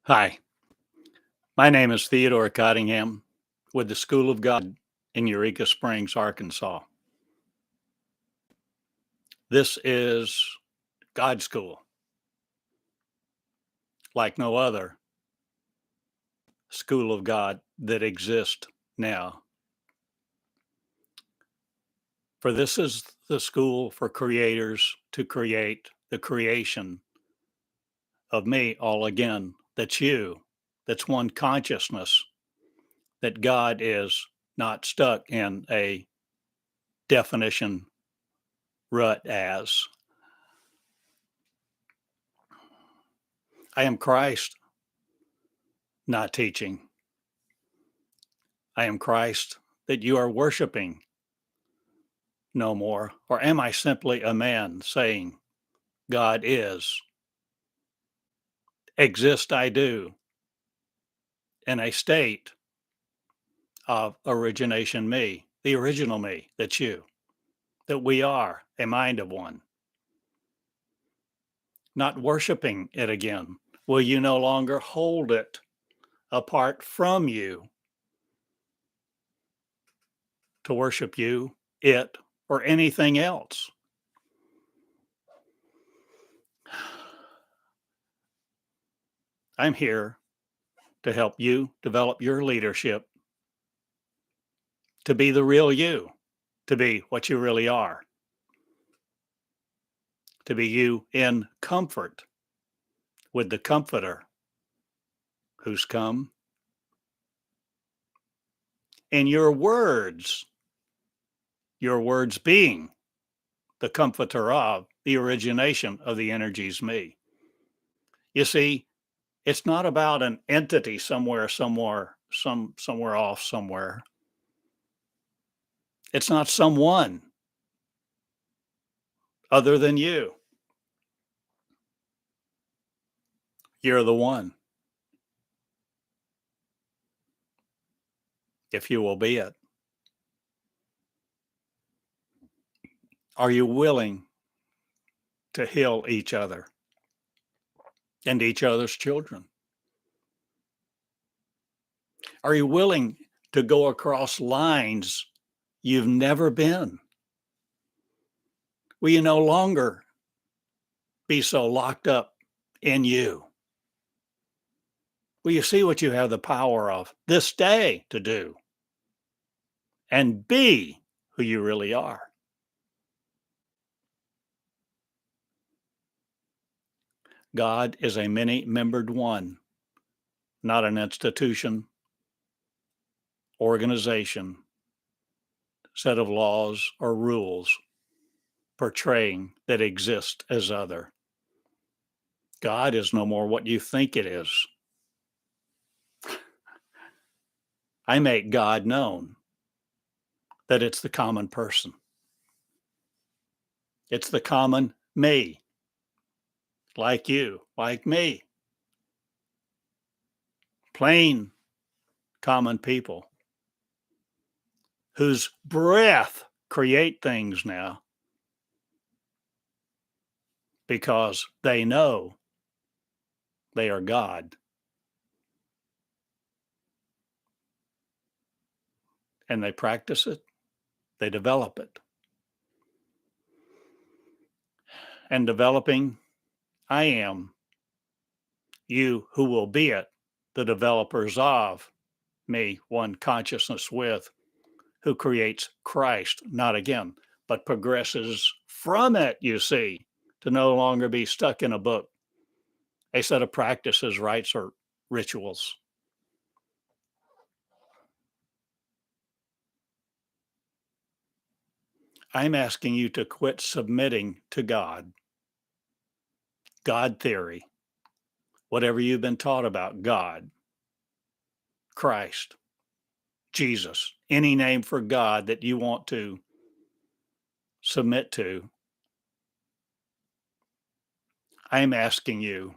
Hi, my name is Theodore Cottingham with the School of God in Eureka Springs, Arkansas. This is God's school, like no other school of God that exists now. For this is the school for creators to create the creation of me all again. That's you. That's one consciousness, that God is not stuck in a definition rut as I am Christ, not teaching. I am Christ that you are worshiping no more? Or am I simply a man saying, God is, exist I do, in a state of origination me, the original me, that's you, that we are a mind of one, not worshiping it again? Will you no longer hold it apart from you to worship you, it, or anything else? I'm here to help you develop your leadership to be the real you, to be what you really are, to be you in comfort with the Comforter who's come. And your words being the comforter of the origination of the energies me. You see, it's not about an entity somewhere off somewhere. It's not someone other than you. You're the one, if you will be it. Are you willing to heal each other and each other's children? Are you willing to go across lines you've never been? Will you no longer be so locked up in you? Will you see what you have the power of this day to do and be who you really are? God is a many-membered one, not an institution, organization, set of laws or rules portraying that exist as other. God is no more what you think it is. I make God known that it's the common person. It's the common me, like you, like me. Plain common people whose breath create things now because they know they are God. And they practice it, they develop it. And developing, I am you who will be it, the developers of me, one consciousness with, who creates Christ, not again, but progresses from it, you see, to no longer be stuck in a book, a set of practices, rites, or rituals. I'm asking you to quit submitting to God, God theory, whatever you've been taught about God, Christ, Jesus, any name for God that you want to submit to. I'm asking you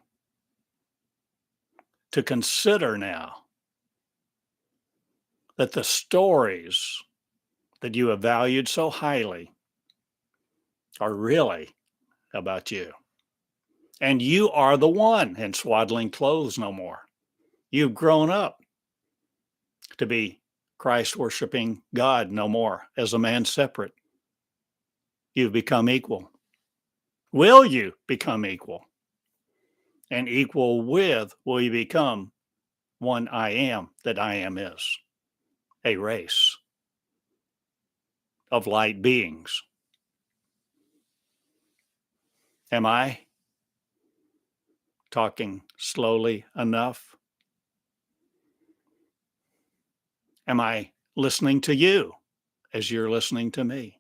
to consider now that the stories that you have valued so highly are really about you. And you are the one in swaddling clothes no more. You've grown up to be Christ-worshiping God no more as a man separate. You've become equal. Will you become equal? And equal with will you become one I am that I am is, a race of light beings. Am I talking slowly enough? Am I listening to you as you're listening to me?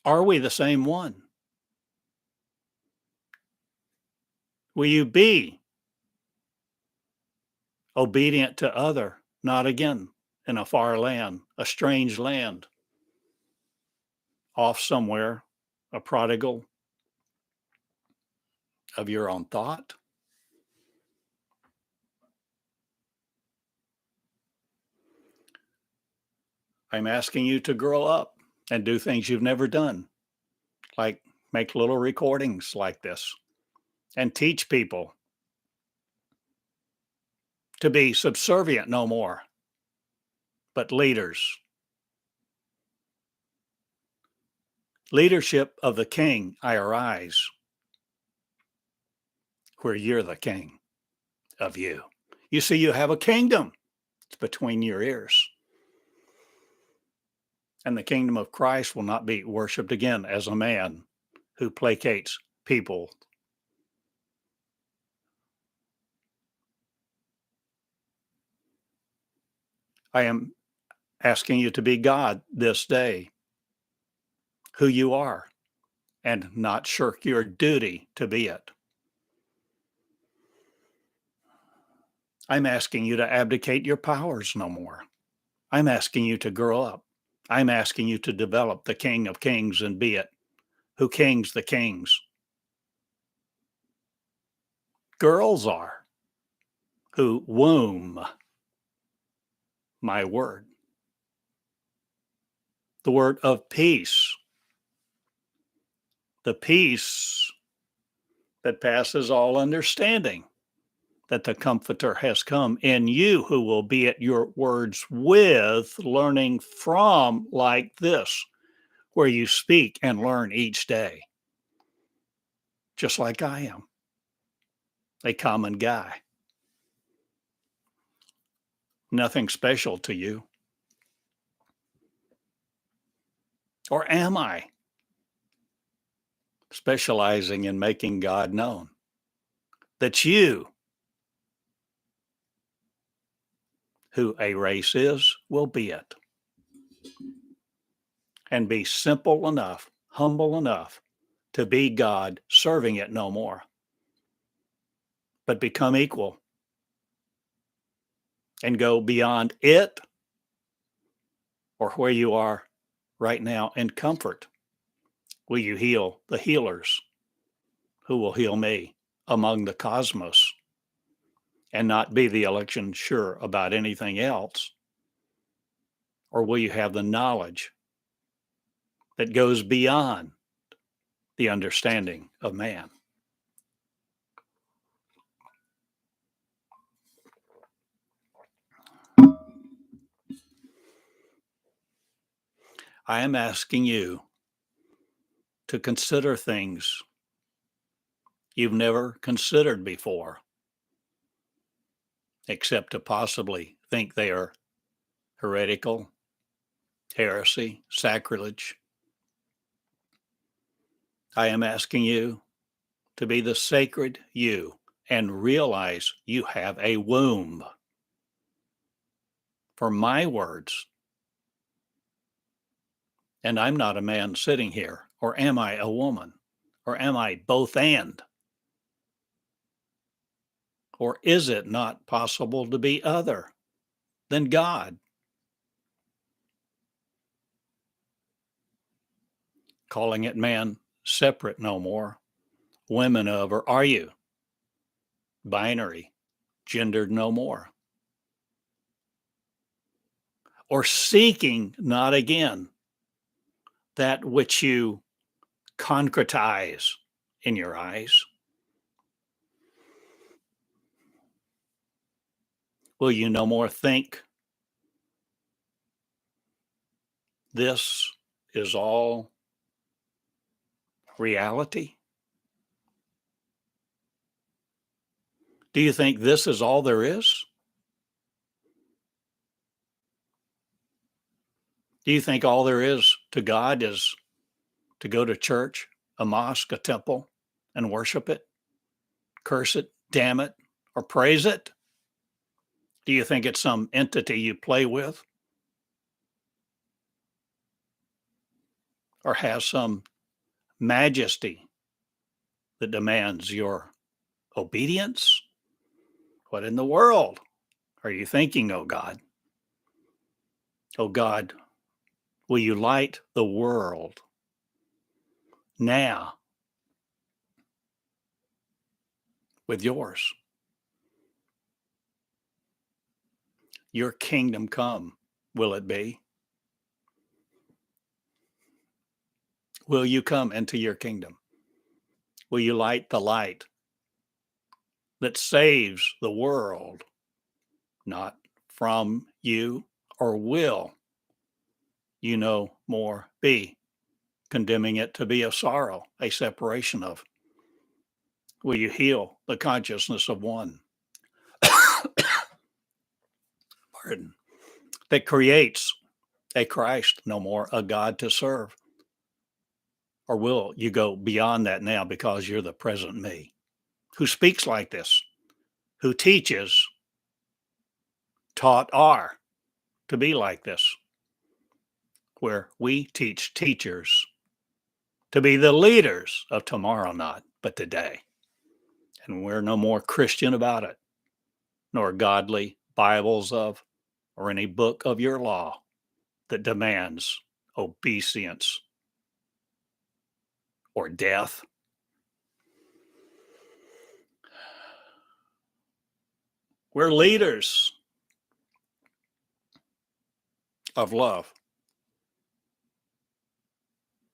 Are we the same one? Will you be obedient to other, not again in a far land, a strange land, off somewhere, a prodigal of your own thought? I'm asking you to grow up and do things you've never done, like make little recordings like this and teach people to be subservient no more, but leaders. Leadership of the king, I arise, where you're the king of you. You see, you have a kingdom. It's between your ears. And the kingdom of Christ will not be worshiped again as a man who placates people. I am asking you to be God this day, who you are, and not shirk your duty to be it. I'm asking you to abdicate your powers no more. I'm asking you to grow up. I'm asking you to develop the King of Kings and be it, who kings the kings. Girls are, who womb my word. The word of peace. The peace that passes all understanding, that the Comforter has come in you, who will be at your words with, learning from like this, where you speak and learn each day, just like I am, a common guy. Nothing special to you. Or am I specializing in making God known? That you, who a race is, will be it. And be simple enough, humble enough to be God, serving it no more, but become equal and go beyond it or where you are right now in comfort. Will you heal the healers who will heal me among the cosmos and not be the election sure about anything else? Or will you have the knowledge that goes beyond the understanding of man? I am asking you to consider things you've never considered before, except to possibly think they are heretical, heresy, sacrilege. I am asking you to be the sacred you and realize you have a womb for my words. And I'm not a man sitting here, or am I a woman? Or am I both and? Or is it not possible to be other than God? Calling it man separate no more, women of, or are you binary, gendered no more? Or seeking not again that which you concretize in your eyes? Will you no more think this is all reality? Do you think this is all there is? Do you think all there is to God is to go to church, a mosque, a temple, and worship it, curse it, damn it, or praise it? Do you think it's some entity you play with or has some majesty that demands your obedience? What in the world are you thinking, oh God? Oh God, will you light the world now with yours? Your kingdom come, will it be? Will you come into your kingdom? Will you light the light that saves the world, not from you, or will you no more be condemning it to be a sorrow, a separation of? Will you heal the consciousness of one, pardon, that creates a Christ, no more a God to serve? Or will you go beyond that now because you're the present me, who speaks like this, who teaches, taught are to be like this, where we teach teachers to be the leaders of tomorrow, not but today. And we're no more Christian about it, nor godly Bibles of, or any book of your law that demands obeisance or death. We're leaders of love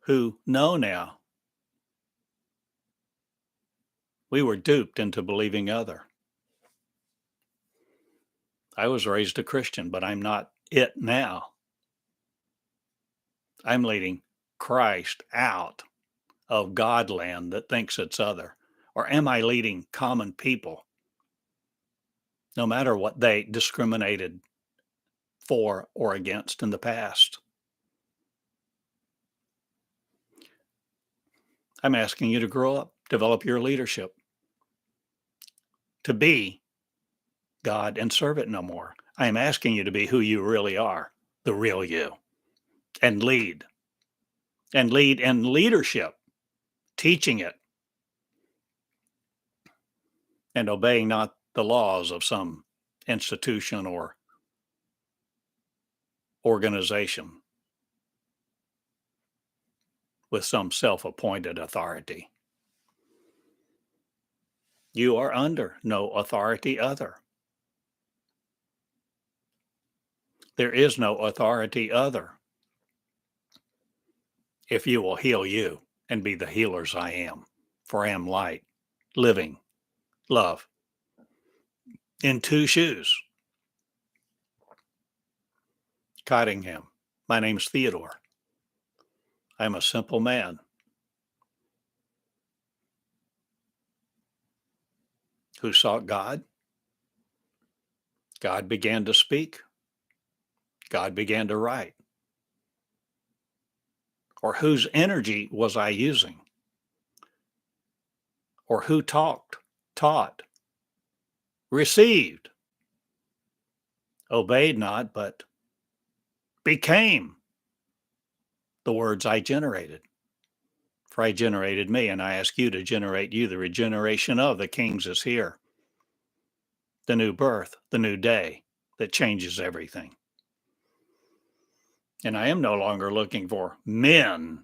who know now we were duped into believing other. I was raised a Christian, but I'm not it now. I'm leading Christ out of Godland that thinks it's other. Or am I leading common people, no matter what they discriminated for or against in the past? I'm asking you to grow up, develop your leadership, to be God and serve it no more. I am asking you to be who you really are, the real you, and lead in leadership, teaching it and obeying not the laws of some institution or organization with some self-appointed authority. You are under no authority other. There is no authority other if you will heal you and be the healers I am. For I am light, living, love, in two shoes. Cottingham. My name's Theodore. I'm a simple man who sought God. God began to speak. God began to write. Or whose energy was I using? Or who talked, taught, received, obeyed not, but became the words I generated? For I generated me, and I ask you to generate you. The regeneration of the kings is here. The new birth, the new day that changes everything. And I am no longer looking for men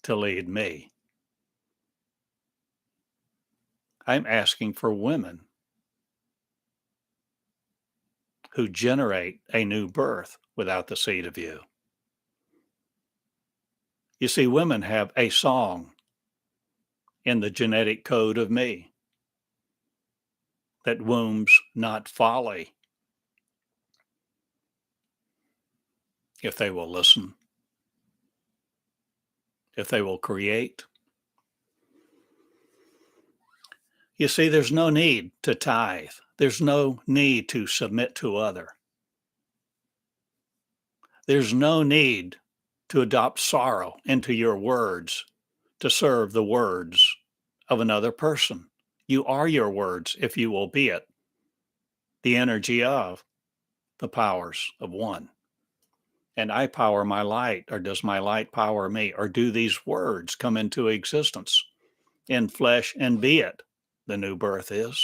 to lead me. I'm asking for women who generate a new birth without the seed of you. You see, women have a song in the genetic code of me. that wombs not folly, if they will listen, if they will create. You see, there's no need to tithe. There's no need to submit to other. There's no need to adopt sorrow into your words to serve the words of another person. You are your words if you will be it, the energy of the powers of one. And I power my light, or does my light power me? Or do these words come into existence in flesh and be it? The new birth is.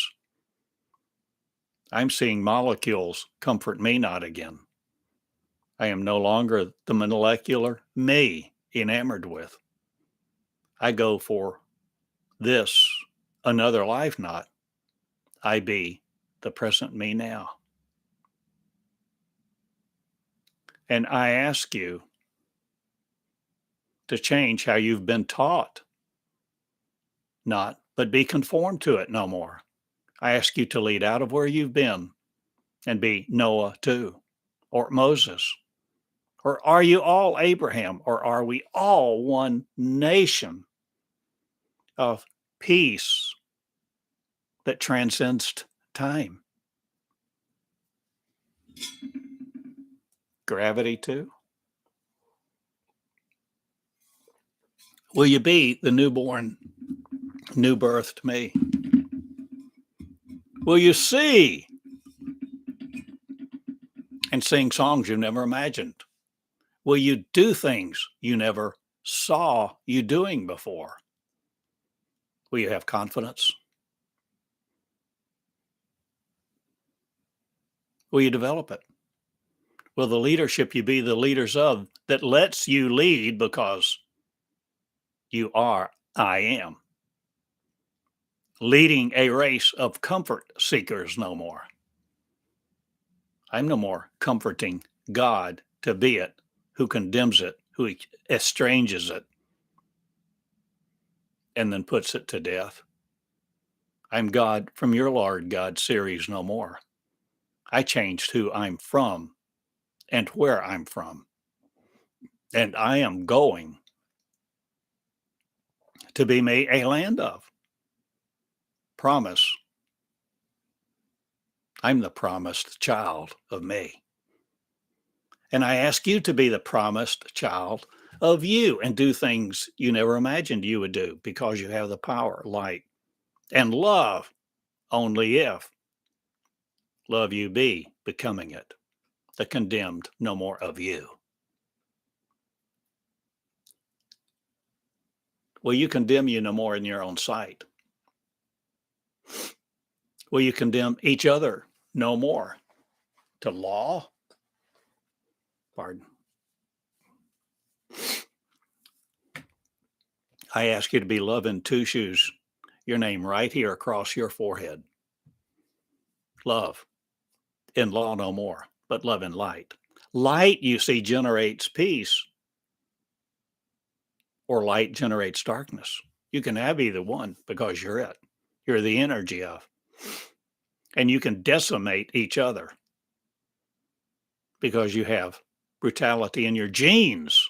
I'm seeing molecules comfort me not again. I am no longer the molecular me enamored with. I go for this, another life not. I be the present me now. And I ask you to change how you've been taught, not, but be conformed to it no more. I ask you to lead out of where you've been and be Noah too, or Moses. Or are you all Abraham? Or are we all one nation of peace that transcends time? Gravity too? Will you be the newborn, new birthed me? Will you see and sing songs you never imagined? Will you do things you never saw you doing before? Will you have confidence? Will you develop it? Will the leadership you be the leaders of that lets you lead because you are, I am, leading a race of comfort seekers no more. I'm no more comforting God to be it, who condemns it, who estranges it, and then puts it to death. I'm God from your Lord God series no more. I changed who I'm from and where I'm from. And I am going to be made a land of promise. I'm the promised child of me. And I ask you to be the promised child of you and do things you never imagined you would do because you have the power, light, and love only if love you be becoming it, the condemned no more of you. Will you condemn you no more in your own sight? Will you condemn each other no more to law? Pardon. I ask you to be love in two shoes, your name right here across your forehead. Love in law no more, but love in light. Light, you see, generates peace, or light generates darkness. You can have either one because you're it. You're the energy of. And you can decimate each other because you have brutality in your genes,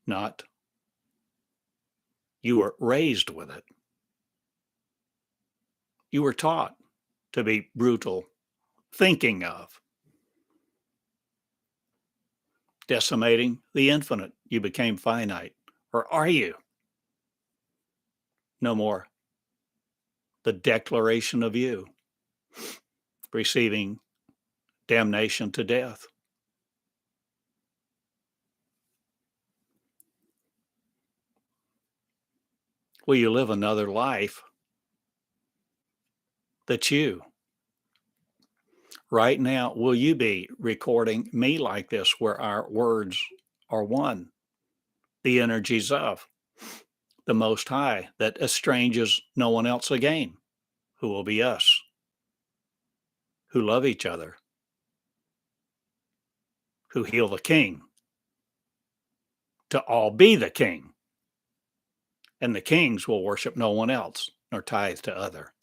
not you were raised with it. You were taught to be brutal, thinking of. Decimating the infinite, you became finite. Or are you? No more. The declaration of you, receiving damnation to death. Will you live another life that's you? Right now, will you be recording me like this where our words are one? The energies of the Most High that estranges no one else again, who will be us, who love each other, who heal the King, to all be the King, and the kings will worship no one else, nor tithe to other.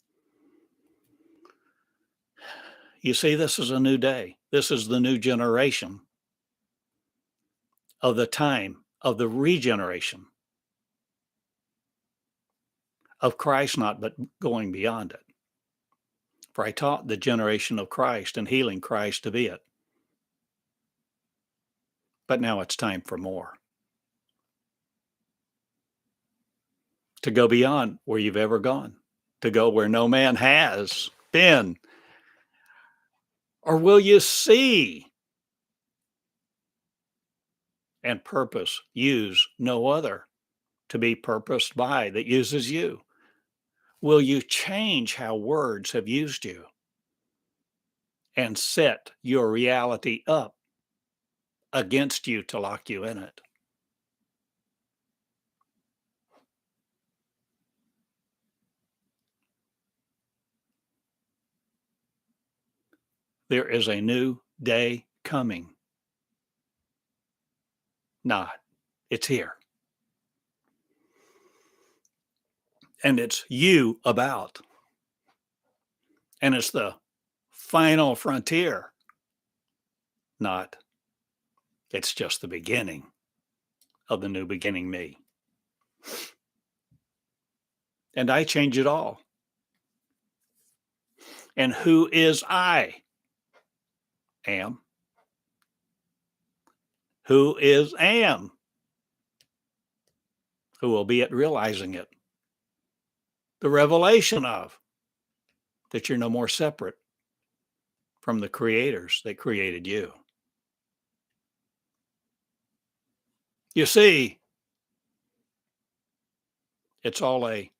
You see, this is a new day. This is the new generation of the time of the regeneration of Christ, not but going beyond it. For I taught the generation of Christ and healing Christ to be it. But now it's time for more. To go beyond where you've ever gone, to go where no man has been. Or will you see and purpose, use no other to be purposed by that uses you? Will you change how words have used you and set your reality up against you to lock you in it? There is a new day coming. Not, it's here. And it's you about. And it's the final frontier. Not, it's just the beginning of the new beginning me. And I change it all. And who is I? Am. Who is am? Who will be at realizing it. The revelation of that you're no more separate from the creators that created you. You see, it's all a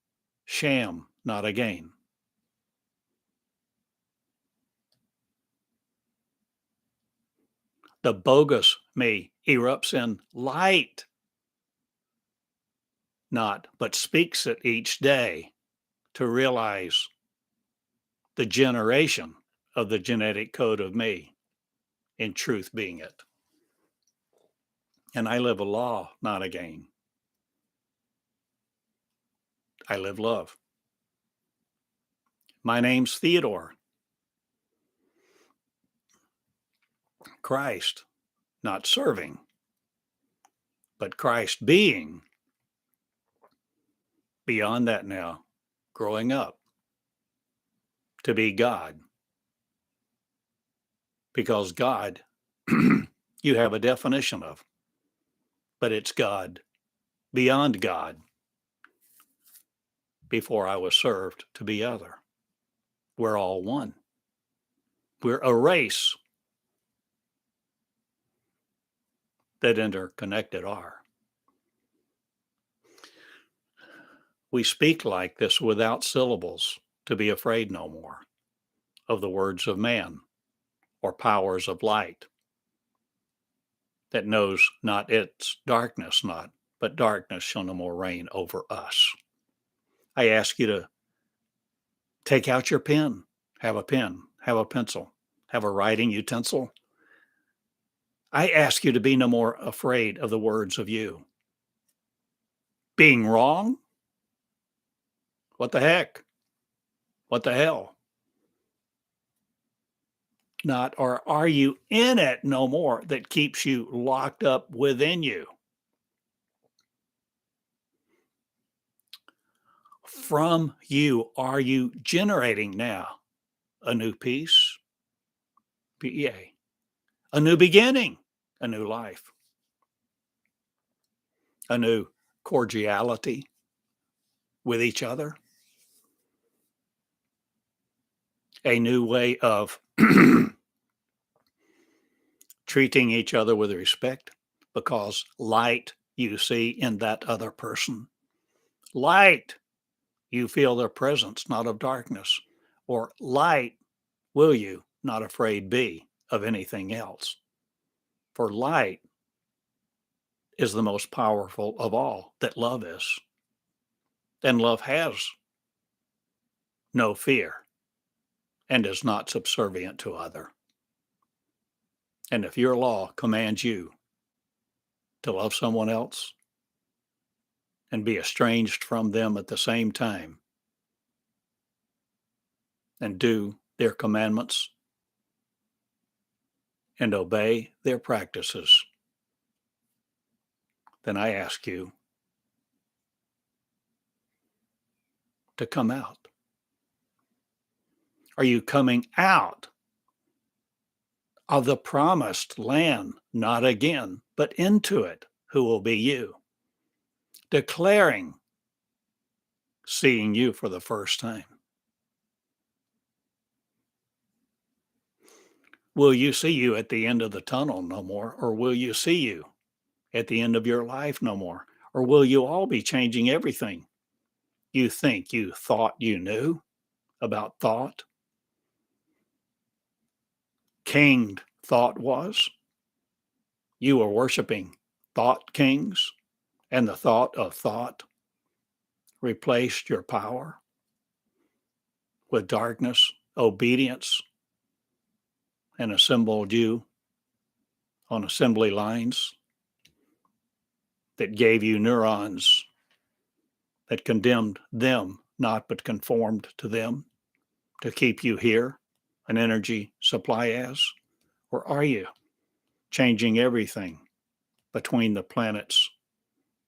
sham, not a game. The bogus me erupts in light, not, but speaks it each day to realize the generation of the genetic code of me, in truth being it. And I live a law, not a game. I live love. My name's Theodore. Christ, not serving, but Christ being. Beyond that now, growing up to be God. Because God, you have a definition of, but it's God, beyond God, before I was served to be other. We're all one. We're a race that interconnected are. We speak like this without syllables to be afraid no more of the words of man or powers of light that knows not its darkness not, but darkness shall no more reign over us. I ask you to take out your pen, have a pencil, have a writing utensil. I ask you to be no more afraid of the words of you. Being wrong? What the heck? What the hell? Not, or are you in it no more that keeps you locked up within you? From you, are you generating now a new peace? PEA. A new beginning, a new life, a new cordiality with each other, a new way of treating each other with respect, because light you see in that other person. Light, you feel their presence, not of darkness. Or light, will you not afraid be of anything else? For light is the most powerful of all that love is. And love has no fear and is not subservient to other. And if your law commands you to love someone else and be estranged from them at the same time, and do their commandments and obey their practices, then I ask you to come out. Are you coming out of the promised land, not again, but into it, who will be you, declaring seeing you for the first time? Will you see you at the end of the tunnel no more? Or will you see you at the end of your life no more? Or will you all be changing everything you think you thought you knew about thought? King thought was. You were worshiping thought kings, and the thought of thought replaced your power with darkness, obedience, and assembled you on assembly lines that gave you neurons that condemned them, not but conformed to them, to keep you here, an energy supply as? Or are you changing everything between the planets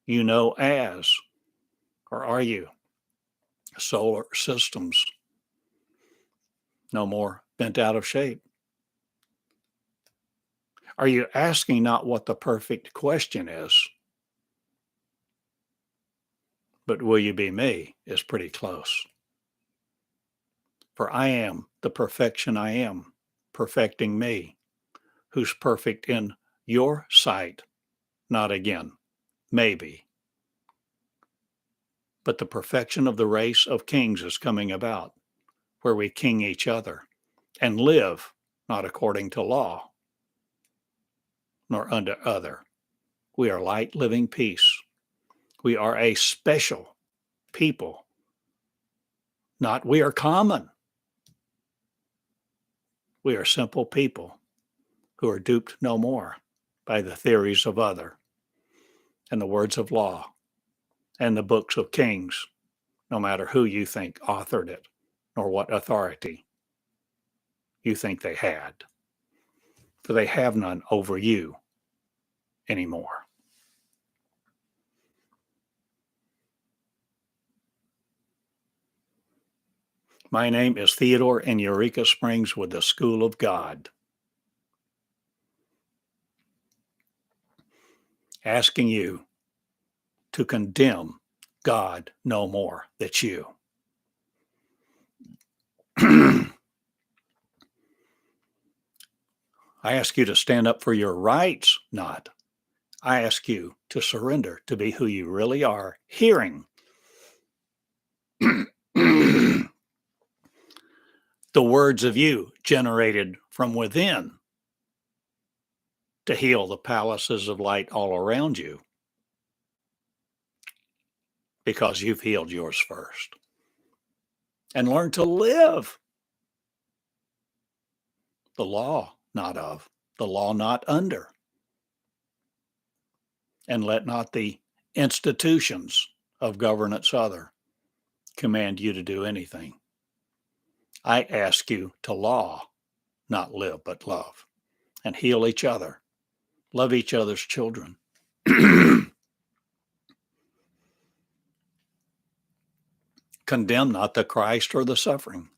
you know as? Or are you solar systems no more bent out of shape? Are you asking not what the perfect question is, but will you be me is pretty close. For I am the perfection I am, perfecting me, who's perfect in your sight, not again, maybe. But the perfection of the race of kings is coming about, where we king each other and live not according to law, nor unto other. We are light living peace. We are a special people, not we are common. We are simple people who are duped no more by the theories of other and the words of law and the books of kings, no matter who you think authored it, nor what authority you think they had. For they have none over you anymore. My name is Theodore in Eureka Springs with the School of God. Asking you to condemn God no more. That's you. I ask you to stand up for your rights, not. I ask you to surrender to be who you really are, hearing the words of you generated from within to heal the palaces of light all around you, because you've healed yours first. And learn to live the law not of, the law not under. And let not the institutions of governance other command you to do anything. I ask you to law, not live, but love, and heal each other, love each other's children. Condemn not the Christ or the suffering.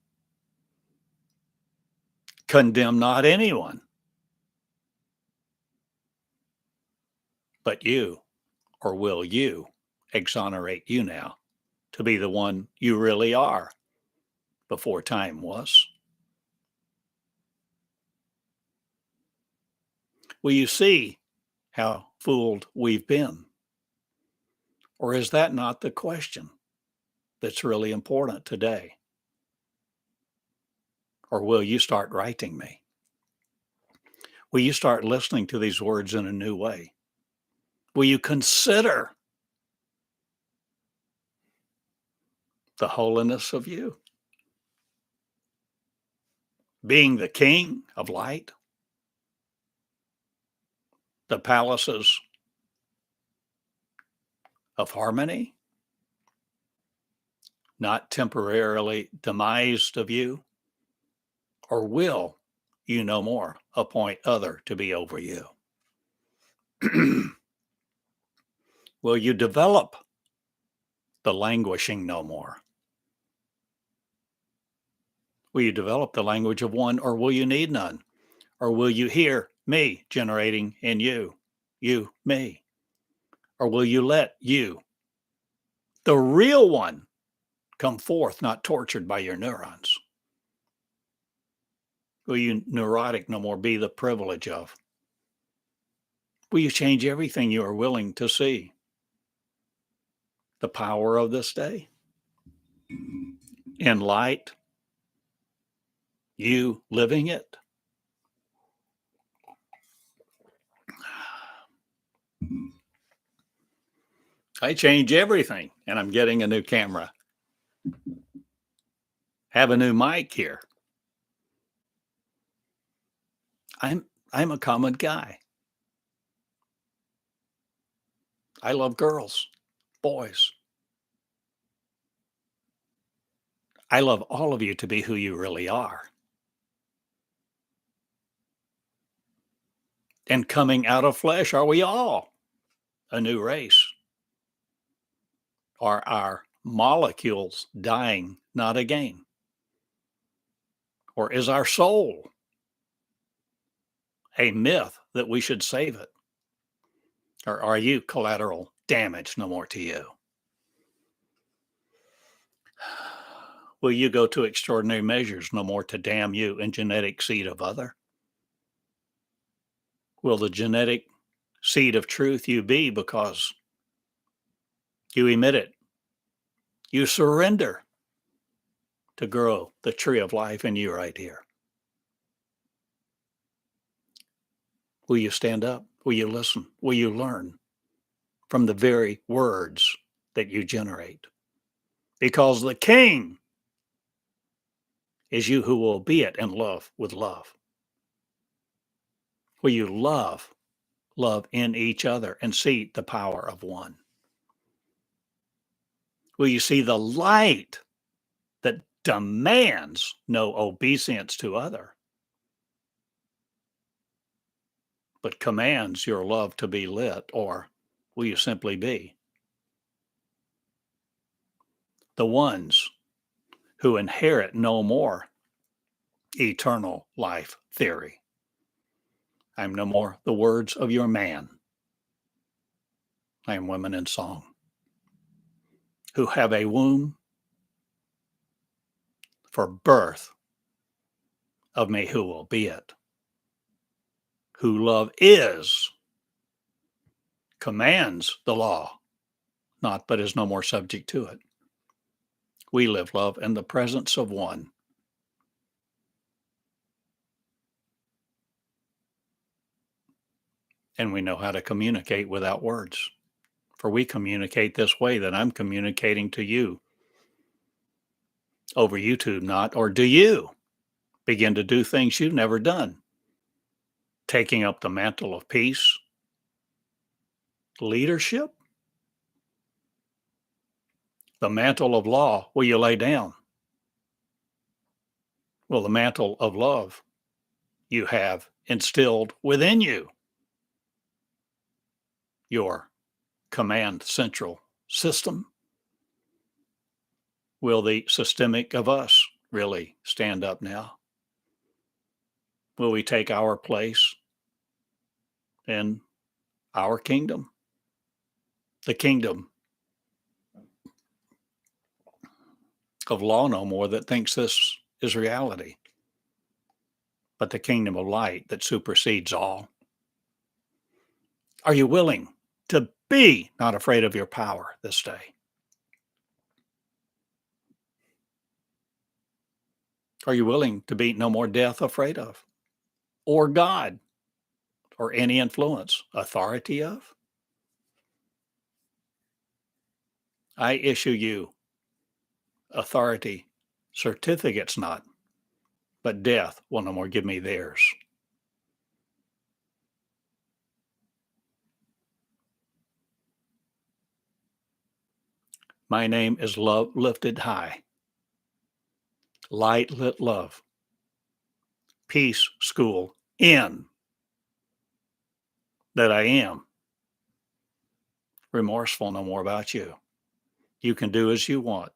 Condemn not anyone, but you, or will you exonerate you now to be the one you really are before time was? Will you see how fooled we've been? Or is that not the question that's really important today? Or will you start writing me? Will you start listening to these words in a new way? Will you consider the holiness of you? Being the king of light, the palaces of harmony, not temporarily demised of you? Or will you no more appoint other to be over you? Will you develop the languishing no more? Will you develop the language of one, or will you need none? Or will you hear me generating in you, me? Or will you let you, the real one, come forth, not tortured by your neurons? Will you, neurotic, no more be the privilege of? Will you change everything you are willing to see? The power of this day? In light? You living it? I change everything, and I'm getting a new camera. Have a new mic here. I'm a common guy. I love girls, boys. I love all of you to be who you really are. And coming out of flesh, are we all a new race? Are our molecules dying not again? Or is our soul a myth that we should save it? Or are you collateral damage no more to you? Will you go to extraordinary measures no more to damn you in genetic seed of other? Will the genetic seed of truth you be because you emit it? You surrender to grow the tree of life in you right here. Will you stand up? Will you listen? Will you learn from the very words that you generate? Because the King is you who will be it and love with love. Will you love in each other and see the power of one? Will you see the light that demands no obeisance to other, but commands your love to be lit? Or will you simply be the ones who inherit no more eternal life theory? I'm no more the words of your man. I am women in song who have a womb for birth of me who will be it, who love is, commands the law, not but is no more subject to it. We live love in the presence of one. And we know how to communicate without words. For we communicate this way that I'm communicating to you over YouTube, not, or do you begin to do things you've never done? Taking up the mantle of peace, leadership, the mantle of law, will you lay down? Will the mantle of love you have instilled within you, your command central system? Will the systemic of us really stand up now? Will we take our place in our kingdom? The kingdom of law no more that thinks this is reality, but the kingdom of light that supersedes all. Are you willing to be not afraid of your power this day? Are you willing to be no more death afraid of, or God, or any influence, authority of? I issue you authority certificates not, but death will no more give me theirs. My name is love lifted high, light lit love, peace school in that I am. Remorseful no more about you. You can do as you want.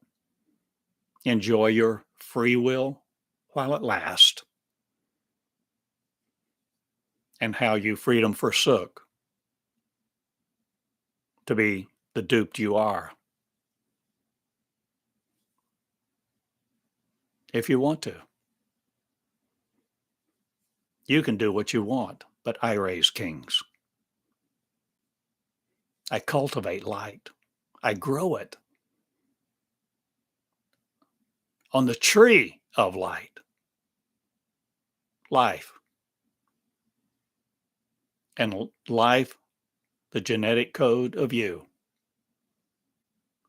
Enjoy your free will while it lasts, and how you freedom forsook to be the duped you are. If you want to, you can do what you want, but I raise kings. I cultivate light. I grow it on the tree of light, life. And life, the genetic code of you,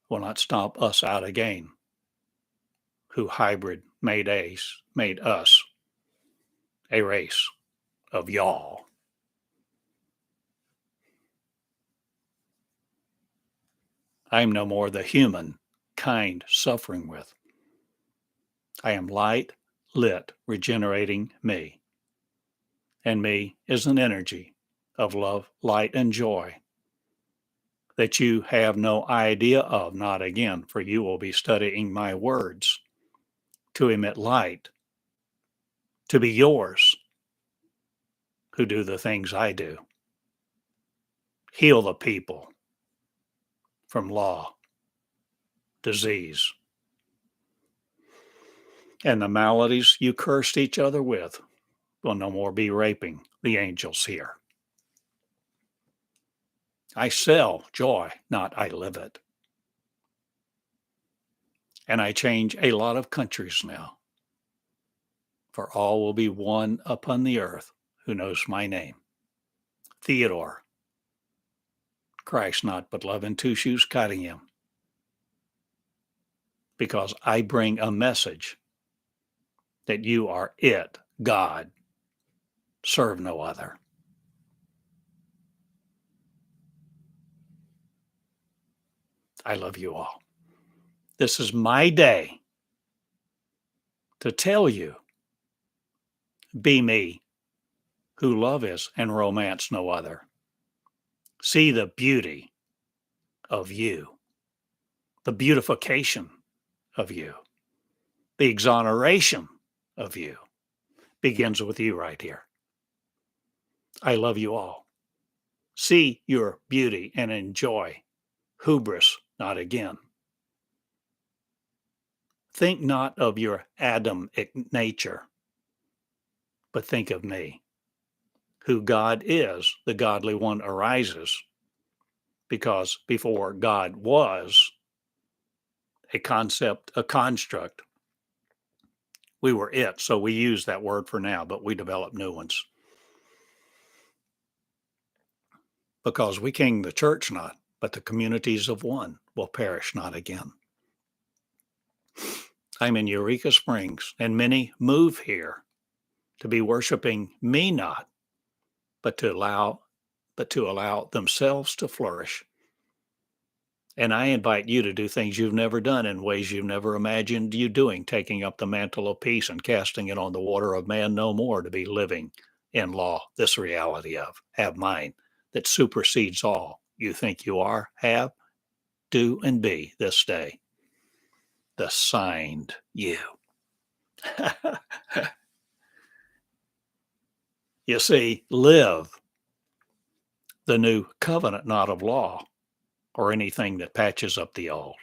will not stomp us out again, who hybrid made us a race of y'all. I am no more the human kind suffering with. I am light, lit, regenerating me. And me is an energy of love, light, and joy that you have no idea of, not again, for you will be studying my words to emit light, to be yours, who do the things I do. Heal the people from law, disease, and the maladies you cursed each other with will no more be raping the angels here. I sell joy, not I live it. And I change a lot of countries now, for all will be one upon the earth who knows my name. Theodore, Christ not but love and two shoes Cottingham. Because I bring a message that you are it, God. Serve no other. I love you all. This is my day to tell you, be me, who love is, and romance no other. See the beauty of you, the beautification of you, the exoneration of you begins with you right here. I love you all. See your beauty and enjoy. Hubris not again. Think not of your Adamic nature, but think of me. Who God is, the godly one arises, because before God was a concept, a construct, we were it. So we use that word for now, but we develop new ones. Because we king the church not, but the communities of one will perish not again. I'm in Eureka Springs, and many move here to be worshiping me not, but to allow themselves to flourish. And I invite you to do things you've never done in ways you've never imagined you doing, taking up the mantle of peace and casting it on the water of man no more, to be living in law, this reality of have mine that supersedes all you think you are, have, do, and be this day. The signed you. You see, live the new covenant, not of law or anything that patches up the old.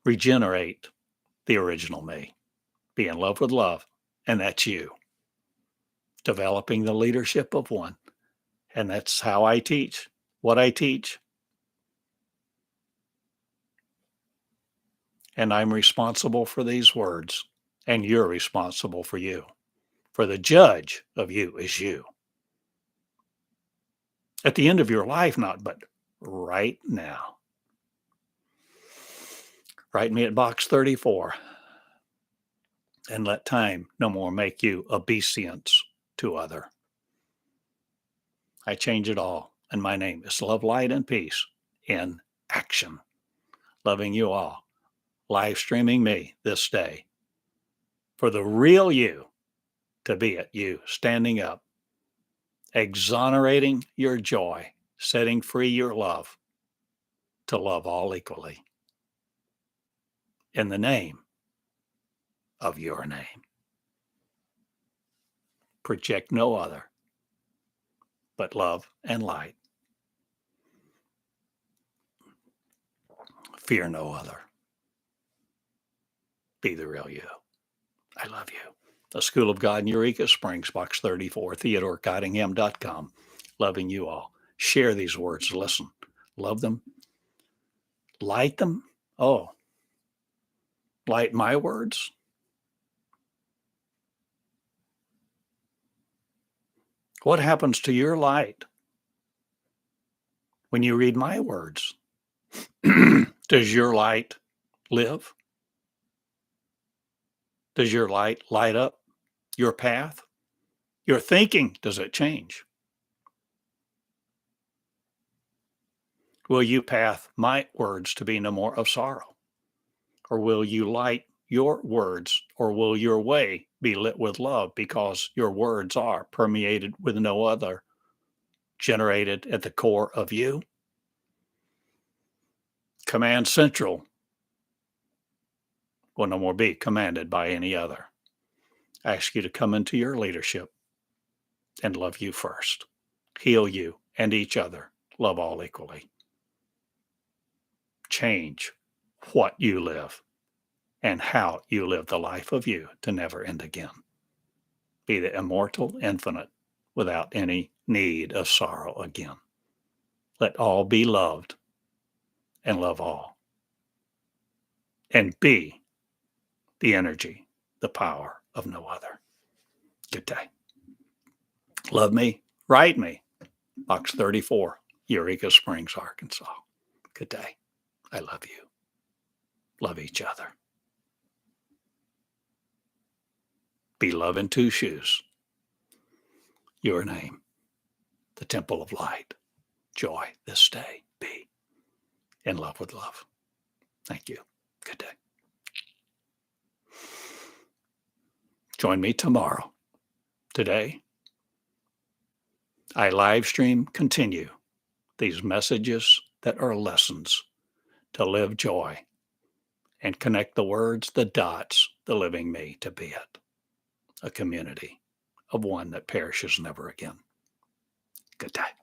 Regenerate the original me. Be in love with love, and that's you. Developing the leadership of one. And that's how I teach what I teach. And I'm responsible for these words, and you're responsible for you. For the judge of you is you. At the end of your life, not but right now. Write me at box 34. And let time no more make you obeisance to other. I change it all, and my name is love, light, and peace in action. Loving you all. Live streaming me this day. For the real you to be it, you standing up, exonerating your joy, setting free your love to love all equally. In the name of your name. Project no other but love and light. Fear no other. Be the real you. I love you. The School of God in Eureka Springs, Box 34, TheodoreCottingham.com. Loving you all. Share these words. Listen. Love them. Light them. Oh, light my words. What happens to your light when you read my words? Does your light live? Does your light light up your path? Your thinking, does it change? Will you path my words to be no more of sorrow? Or will you light your words, or will your way be lit with love because your words are permeated with no other, generated at the core of you? Command Central will no more be commanded by any other. I ask you to come into your leadership and love you first. Heal you and each other. Love all equally. Change what you live and how you live the life of you to never end again. Be the immortal infinite without any need of sorrow again. Let all be loved and love all. And be the energy, the power of no other. Good day. Love me, write me. Box 34, Eureka Springs, Arkansas. Good day. I love you. Love each other. Be love in two shoes. Your name, the temple of light. Joy this day. Be in love with love. Thank you. Good day. Join me tomorrow. Today, I live stream continue these messages that are lessons to live joy and connect the words, the dots, the living me to be it. A community of one that perishes never again. Good day.